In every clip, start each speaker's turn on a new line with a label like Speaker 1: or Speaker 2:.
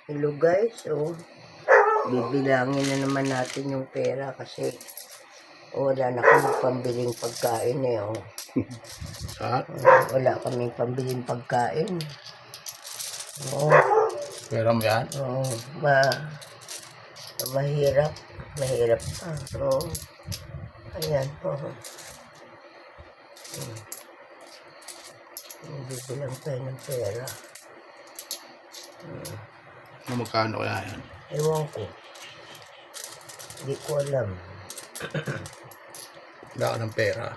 Speaker 1: Hello guys, so bibilangin na naman natin yung pera kasi wala na kami pambiling pagkain eh. Oh. Wala kami pambiling pagkain. Oh.
Speaker 2: Pera mo yan?
Speaker 1: Oh, mahirap. Mahirap pa. So, ayan po. Bibilang tayo ng pera.
Speaker 2: Ano magkano kaya yan?
Speaker 1: Ewan ko. Hindi ko alam.
Speaker 2: Wala ka ng pera.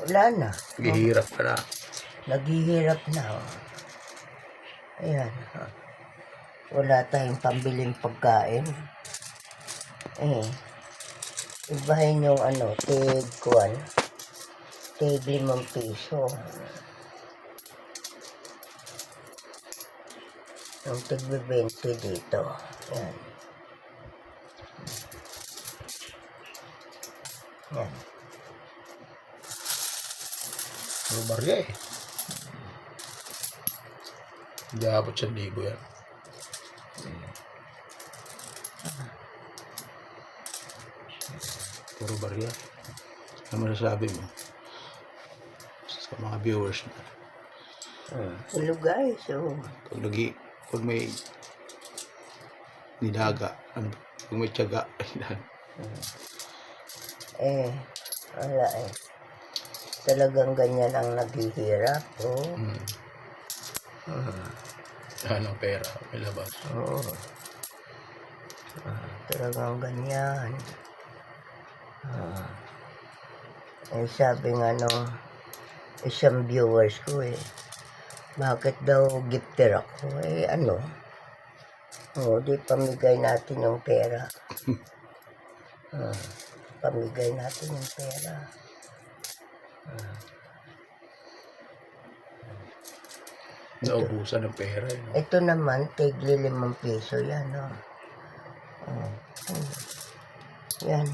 Speaker 1: Wala na.
Speaker 2: Naghihirap ka na.
Speaker 1: Naghihirap na. Ayan. Wala tayong pambiling pagkain. Ibahin yung tig 5 piso. Yung tig 20 dito. Ayan. Ayan.
Speaker 2: Puro barya eh. Hindi abot 1,000 yan. Puro barya. Ano masasabi mo sa mga viewers na?
Speaker 1: Hello guys.
Speaker 2: Pag may nilaga, pag may tiyaga,
Speaker 1: Wala eh. Talagang ganyan ang naghihirap. Oh.
Speaker 2: Ano pera, may labas.
Speaker 1: Oo. Talagang ganyan. Sabi nga isang viewers ko bakit daw gifter ako? Di pamigay natin yung pera. Pamigay natin yung pera.
Speaker 2: Naubusan ng pera eh. No?
Speaker 1: Ito naman, tigli 5 piso yan. Yan.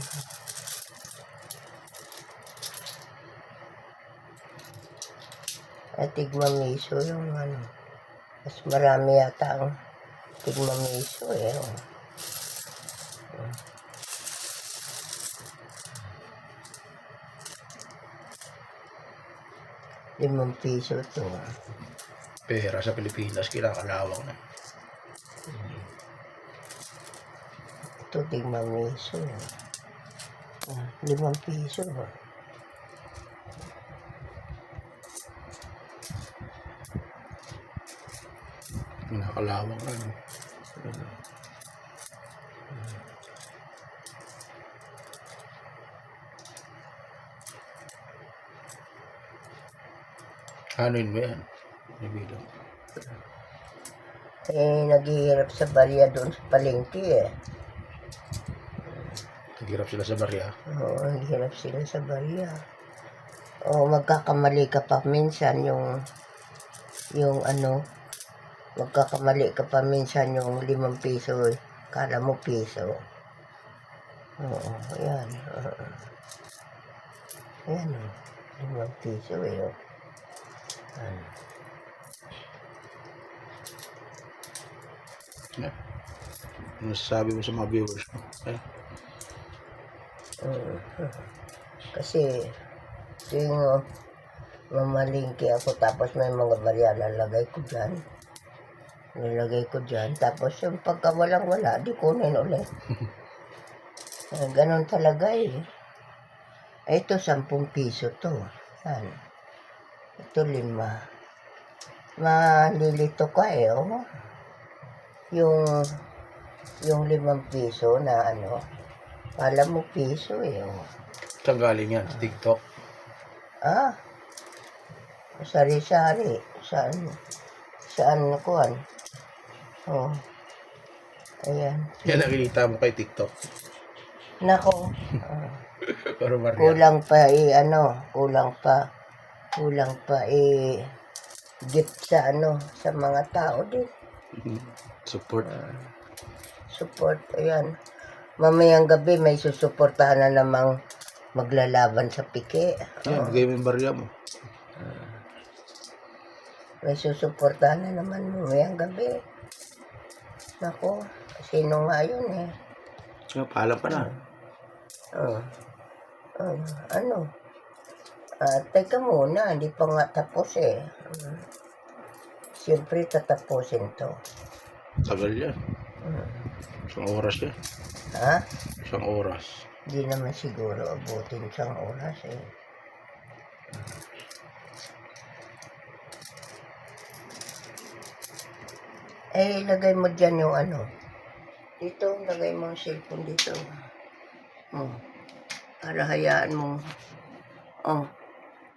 Speaker 1: At tigmamiso yung mas marami yata ang tigmamiso eh. ₱5 to.
Speaker 2: Pera sa Pilipinas, kinakalawang na.
Speaker 1: Ito tigmamiso. 5 piso.
Speaker 2: Kinakalawang na. No? Ano yun mo yan? Nabilang.
Speaker 1: Naghihirap sa barya doon sa palengke eh.
Speaker 2: Naghirap sila sa barya.
Speaker 1: Oo, naghihirap sila sa barya. Magkakamali ka pa minsan magkakamali ka pa minsan yung 5 piso. Kala mo piso. Oo, ayan. Ayan o. 5 piso eh.
Speaker 2: Ano sabi mo sa mga viewers mo?
Speaker 1: Kasi yung mamalingki ako tapos may mga barya lalagay ko dyan. Tapos yung pagka walang-wala, di kunin ulit. Ganon talaga eh. Ito 10 piso to. Yan. Ito 5. Malilito ka eh. Yung 5 piso na alam mo piso eh.
Speaker 2: Saan galing yan? Sa TikTok?
Speaker 1: Sari-sari. Saan nakuhan? Ayan.
Speaker 2: Yan nakikita mo kay TikTok.
Speaker 1: Nako.
Speaker 2: Pero barya.
Speaker 1: Kulang pa gift sa mga tao din.
Speaker 2: Support.
Speaker 1: Support, ayan. Mamayang gabi may susuportahan na namang maglalaban sa pike.
Speaker 2: Yan, bigay mo yung barya mo.
Speaker 1: May susuportahan na naman mamayang gabi. Nako, sino nga yun eh?
Speaker 2: Paalam ka na.
Speaker 1: Oh, ano? Teka muna, hindi pa nga tapos eh. Siyempre tatapusin to.
Speaker 2: Tagal yan. Isang oras yan.
Speaker 1: Ha?
Speaker 2: Isang oras.
Speaker 1: Hindi naman siguro abutin siyang oras eh. Lagay mo dyan yung ano. Dito, lagay mo ang cellphone dito. Para hayaan mo.